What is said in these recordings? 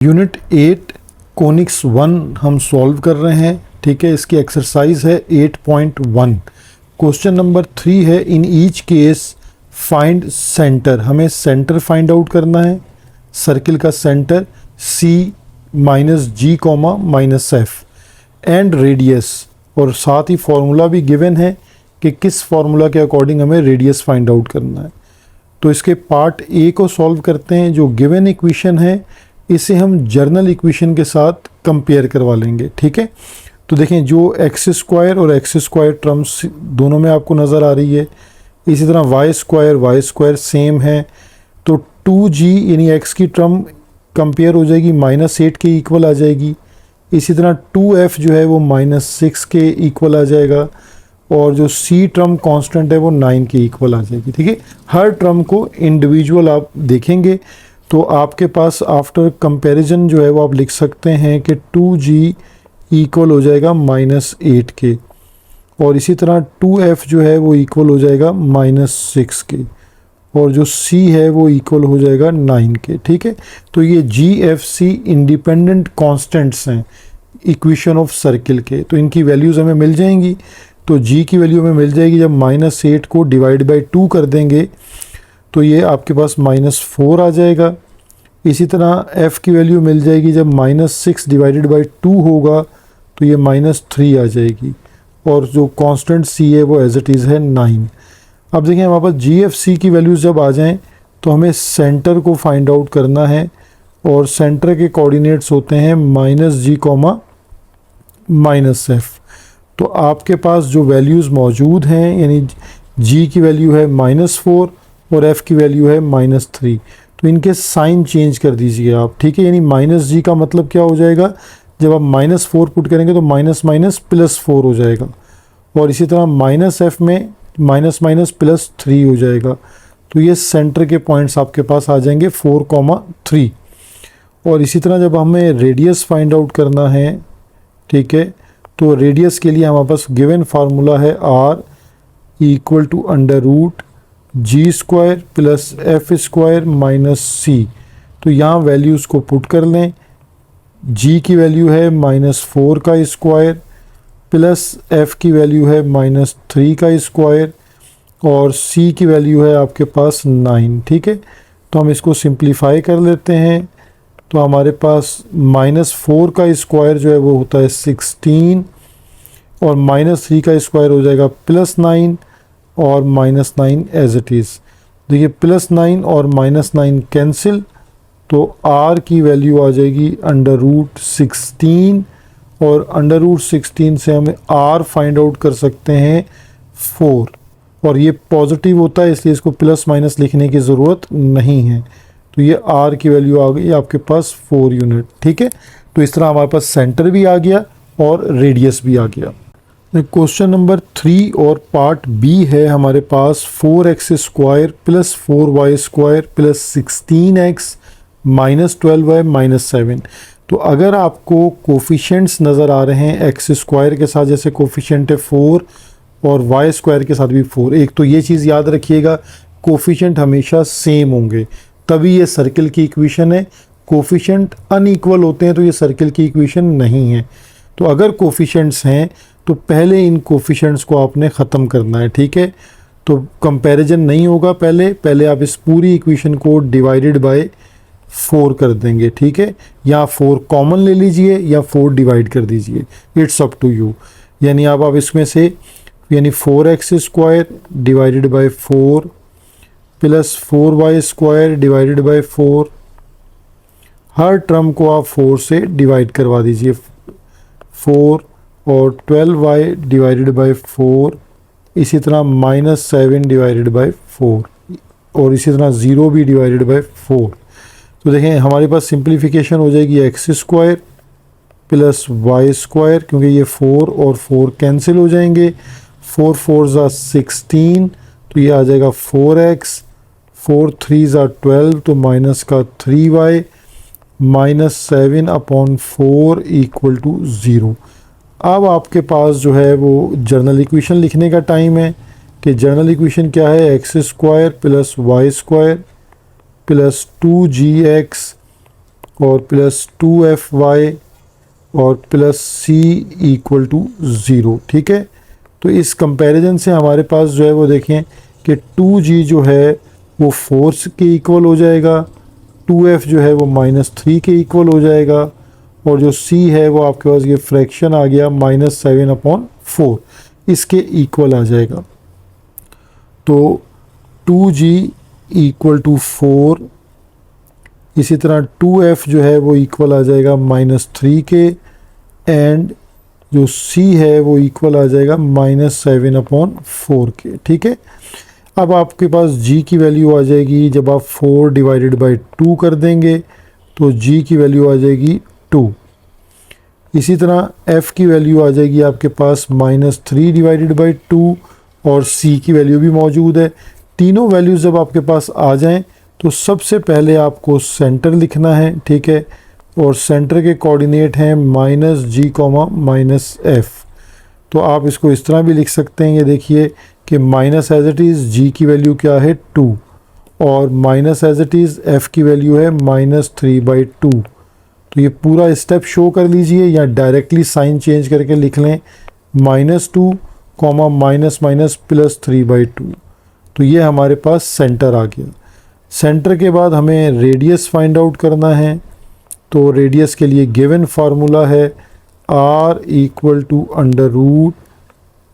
Unit 8 conics 1 हम solve कर रहे हैं। ठीक है, इसकी एक्सरसाइज है 8.1। क्वेश्चन नंबर 3 है, in each case find centre. हमें सेंटर फाइंड आउट करना है, सर्किल का centre C minus G comma minus F and radius, और साथ ही फॉर्मूला भी गिवन है कि किस फार्मूला के अकॉर्डिंग हमें रेडियस फाइंड आउट करना है। तो इसके पार्ट ए को सॉल्व करते हैं। जो गिवन इक्वेशन है इसे हम जर्नल इक्वेशन के साथ कंपेयर करवा लेंगे। ठीक है, तो देखें जो एक्स स्क्वायर और एक्स स्क्वायर टर्म्स दोनों में आपको नज़र आ रही है। इसी तरह वाई स्क्वायर सेम है, तो 2g यानी एक्स की टर्म कंपेयर हो जाएगी -8 के इक्वल आ जाएगी। इसी तरह 2f जो है वो -6 के इक्वल आ जाएगा, और जो c टर्म कांस्टेंट है वो 9 के इक्वल आ जाएगी। ठीक है, हर टर्म को इंडिविजुअल आप देखेंगे तो आपके पास आफ्टर कंपैरिजन जो है वो आप लिख सकते हैं कि 2g इक्वल हो जाएगा -8 के, और इसी तरह 2f जो है वो इक्वल हो जाएगा -6 के, और जो c है वो इक्वल हो जाएगा 9 के। ठीक है, तो ये g f c independent constants हैं इक्वेशन ऑफ सर्किल के, तो इनकी वैल्यूज़ हमें मिल जाएंगी। तो g की वैल्यू हमें मिल जाएगी, जब -8 को डिवाइड बाई 2 कर देंगे तो ये आपके पास -4 आ जाएगा। इसी तरह f की वैल्यू मिल जाएगी, जब -6 डिवाइडेड बाई 2 होगा तो ये -3 आ जाएगी, और जो कांस्टेंट c है वो एज इट इज़ है 9। अब देखें हमारे पास जी एफ सी की वैल्यूज़ जब आ जाएं तो हमें सेंटर को फाइंड आउट करना है, और सेंटर के कोऑर्डिनेट्स होते हैं -g कॉमा -f। तो आपके पास जो वैल्यूज़ मौजूद हैं, यानी g की वैल्यू है -4 और f की वैल्यू है -3, तो इनके साइन चेंज कर दीजिए आप। ठीक है, यानी -g का मतलब क्या हो जाएगा, जब आप -4 पुट करेंगे तो +4 हो जाएगा, और इसी तरह -f में -+3 हो जाएगा। तो ये सेंटर के पॉइंट्स आपके पास आ जाएंगे 4,3। और इसी तरह जब हमें रेडियस फाइंड आउट करना है, ठीक है, तो रेडियस के लिए हमारे पास गिवन फार्मूला है r equal to √g² plus f² minus c। तो यहाँ वैल्यूज़ को पुट कर लें। g की वैल्यू है -4 का स्क्वायर, प्लस f की वैल्यू है -3 का स्क्वायर, और c की वैल्यू है आपके पास 9। ठीक है, तो हम इसको सिंप्लीफाई कर लेते हैं। तो हमारे पास -4 का स्क्वायर जो है वो होता है 16, और -3 का स्क्वायर हो जाएगा +9, और -9 एज इट इज़। देखिए +9 और -9 कैंसिल, तो r की वैल्यू आ जाएगी √16, और √16 से हम r फाइंड आउट कर सकते हैं 4, और ये पॉजिटिव होता है इसलिए इसको प्लस माइनस लिखने की ज़रूरत नहीं है। तो ये r की वैल्यू आ गई आपके पास 4 यूनिट। ठीक है, तो इस तरह हमारे पास सेंटर भी आ गया और रेडियस भी आ गया। क्वेश्चन नंबर 3 और पार्ट बी है हमारे पास 4x² plus 4y² plus 16x minus 12y - 7। तो अगर आपको कोफिशेंट्स नज़र आ रहे हैं x² के साथ, जैसे कोफिशेंट है 4 और y² के साथ भी 4, एक तो ये चीज़ याद रखिएगा कोफिशेंट हमेशा सेम होंगे तभी ये सर्किल की इक्वेशन है। कोफिशेंट अनइक्वल होते हैं तो ये सर्किल की इक्वेशन नहीं है। तो अगर कोफिशेंट्स हैं तो पहले इन कोफिशेंट्स को आपने ख़त्म करना है। ठीक है, तो कंपैरिजन नहीं होगा, पहले आप इस पूरी इक्वेशन को डिवाइडेड बाय 4 कर देंगे। ठीक है, या 4 कॉमन ले लीजिए या 4 डिवाइड कर दीजिए, इट्स अप टू यू। यानी आप इसमें से यानी 4x² divided by 4 plus 4y² divided by 4, her term को आप 4 से डिवाइड करवा दीजिए। 4 और 12y डिवाइडेड बाय 4, इसी तरह -7 डिवाइडेड बाय 4, और इसी तरह 0 भी डिवाइडेड बाय 4। तो देखें हमारे पास सिंप्लीफिकेशन हो जाएगी x² प्लस y², क्योंकि ये 4 और 4 कैंसिल हो जाएंगे। 4 4 = 16, तो ये आ जाएगा 4x, 4 3 = 12, तो माइनस का 3y -7/4 इक्वल टू 0। अब आपके पास जो है वो जर्नल इक्वेशन लिखने का टाइम है कि जर्नल इक्वेशन क्या है, x² plus y² plus 2gx और प्लस 2fy और प्लस c इक्वल टू 0। ठीक है, तो इस कंपैरिजन से हमारे पास जो है वो देखें कि 2g जो है वो 4 के इक्वल हो जाएगा, 2f जो है वो -3 के इक्वल हो जाएगा, और जो c है वो आपके पास ये फ्रैक्शन आ गया -7/4 इसके इक्वल आ जाएगा। तो 2g इक्वल टू 4, इसी तरह 2f जो है वो इक्वल आ जाएगा -3 के, एंड जो c है वो इक्वल आ जाएगा -7/4 के। ठीक है, अब आपके पास g की वैल्यू आ जाएगी, जब आप 4 डिवाइडेड बाई 2 कर देंगे तो g की वैल्यू आ जाएगी 2। इसी तरह f की वैल्यू आ जाएगी आपके पास -3 डिवाइडेड बाई 2, और c की वैल्यू भी मौजूद है। तीनों वैल्यूज़ जब आपके पास आ जाएं तो सबसे पहले आपको सेंटर लिखना है। ठीक है, और सेंटर के कोऑर्डिनेट हैं -g, -f। तो आप इसको इस तरह भी लिख सकते हैं, ये देखिए कि minus as it is g की वैल्यू क्या है 2, और minus as it is f की वैल्यू है -3/2। तो ये पूरा स्टेप शो कर लीजिए, या डायरेक्टली साइन चेंज करके लिख लें -2, -3/2। तो ये हमारे पास सेंटर आ गया। सेंटर के बाद हमें रेडियस फाइंड आउट करना है। तो रेडियस के लिए गिवन फार्मूला है r equal to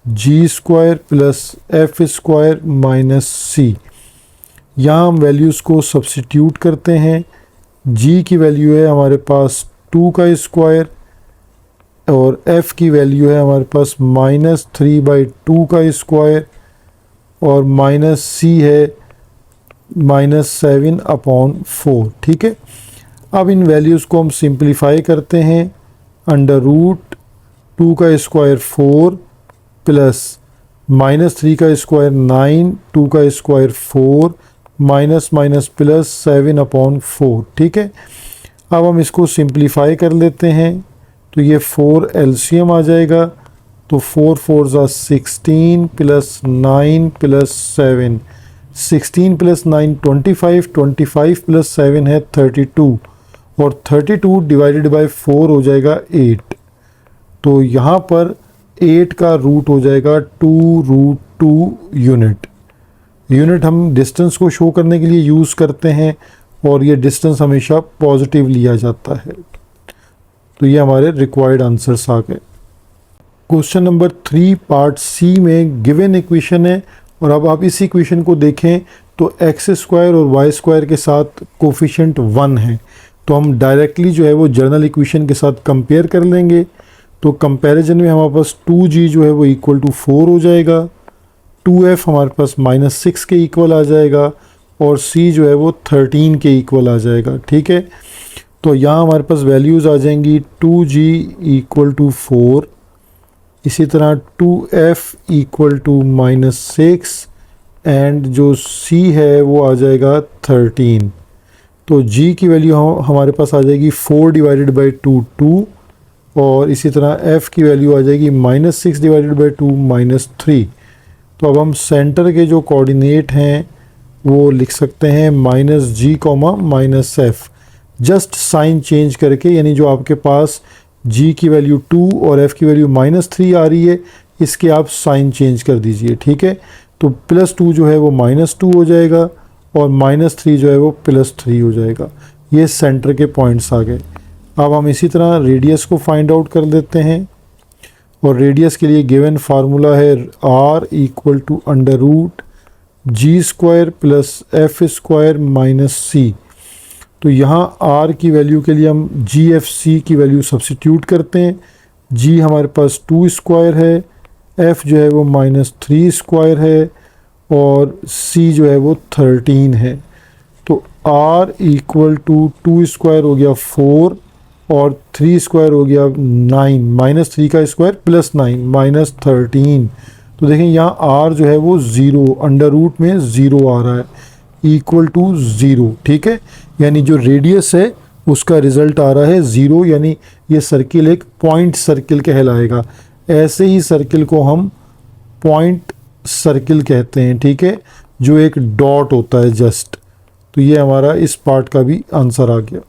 √g² plus f² minus c। यहाँ हम वैल्यूज़ को सब्सिट्यूट करते हैं। g की वैल्यू है हमारे पास 2 का स्क्वायर, और f की वैल्यू है हमारे पास -3/2 का स्क्वायर, और माइनस c है -7/4। ठीक है, अब इन वैल्यूज़ को हम सिंप्लीफाई करते हैं। √2 का स्क्वायर 4 प्लस -3 का स्क्वायर 9, 2 का स्क्वायर 4 माइनस माइनस प्लस 7/4। ठीक है, अब हम इसको सिंप्लीफाई कर लेते हैं, तो ये 4 एलसीएम आ जाएगा। तो 4 4 ज़ा 16 प्लस 9 प्लस 7, 16 प्लस 9 25, 25 प्लस 7 है 32, और 32 डिवाइडेड बाय 4 हो जाएगा 8। तो यहाँ पर 8 का रूट हो जाएगा 2√2 यूनिट। यूनिट हम डिस्टेंस को शो करने के लिए यूज़ करते हैं, और ये डिस्टेंस हमेशा पॉजिटिव लिया जाता है। तो ये हमारे रिक्वायर्ड आंसर्स आ गए। क्वेश्चन नंबर 3 पार्ट सी में गिवन इक्वेशन है, और अब आप इस इक्वेशन को देखें तो x² और y² के साथ कोफिशिएंट 1 है। तो हम डायरेक्टली जो है वो जर्नल इक्वेशन के साथ कंपेयर कर लेंगे। तो कंपैरिजन में हमारे पास 2g जो है वो इक्वल टू 4 हो जाएगा, 2f हमारे पास -6 के इक्वल आ जाएगा, और c जो है वो 13 के इक्वल आ जाएगा। ठीक है, तो यहाँ हमारे पास वैल्यूज़ आ जाएंगी 2g इक्वल टू 4, इसी तरह 2f इक्वल टू -6, एंड जो c है वो आ जाएगा 13। तो g की वैल्यू हमारे पास आ जाएगी 4 डिवाइडेड बाई 2 2, और इसी तरह f की वैल्यू आ जाएगी -6 डिवाइडेड बाई 2 -3। तो अब हम सेंटर के जो कोऑर्डिनेट हैं वो लिख सकते हैं -g, -f, just sign change करके, यानी जो आपके पास g की वैल्यू 2 और f की वैल्यू -3 आ रही है, इसके आप साइन चेंज कर दीजिए। ठीक है, तो +2 जो है वो -2 हो जाएगा, और -3 जो है वो +3 हो जाएगा। ये सेंटर के पॉइंट्स आ गए। अब हम इसी तरह रेडियस को फाइंड आउट कर लेते हैं, और रेडियस के लिए गिवन फार्मूला है r equal to √g² plus f² minus c। तो यहाँ r की वैल्यू के लिए हम GFC की वैल्यू सब्सिट्यूट करते हैं। g हमारे पास 2² है, f जो है वो -3² है, और c जो है वो 13 है। तो r इक्वल टू 2² हो गया 4, और 3² हो गया 9, -3 का स्क्वायर प्लस 9 -13। तो देखें यहाँ r जो है वो 0, अंडर रूट में 0 आ रहा है, इक्वल टू 0। ठीक है, यानी जो रेडियस है उसका रिज़ल्ट आ रहा है 0, यानी ये सर्किल एक पॉइंट सर्किल कहलाएगा। ऐसे ही सर्किल को हम पॉइंट सर्किल कहते हैं। ठीक है, जो एक डॉट होता है जस्ट। तो ये हमारा इस पार्ट का भी आंसर आ गया।